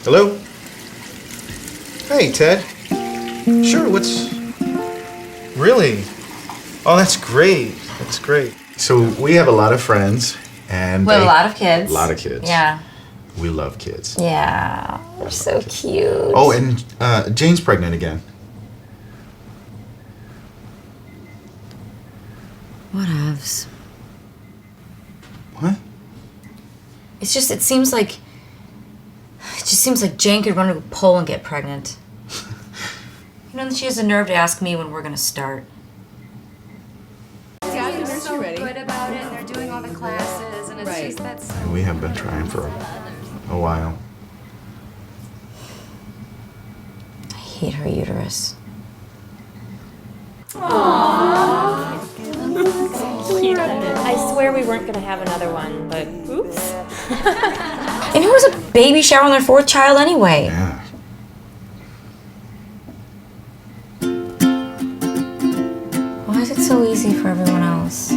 Hello? Hey, Ted. Sure, what's... Really? Oh, that's great. That's great. So we have a lot of friends, and We have a lot of kids. A lot of kids. Yeah. We love kids. Yeah. They're so cute. Oh, and Jane's pregnant again. Whatevs. What? It just seems like Jane could run to a poll and get pregnant. You know, and she has the nerve to ask me when we're gonna start. Yeah, They're they're so ready. good about it. They're doing all the classes, and it's Right. just that's. We have been trying for a while. I hate her uterus. I swear we weren't gonna have another one, but oops. And who has a baby shower on their fourth child anyway? Yeah. Why is it so easy for everyone else?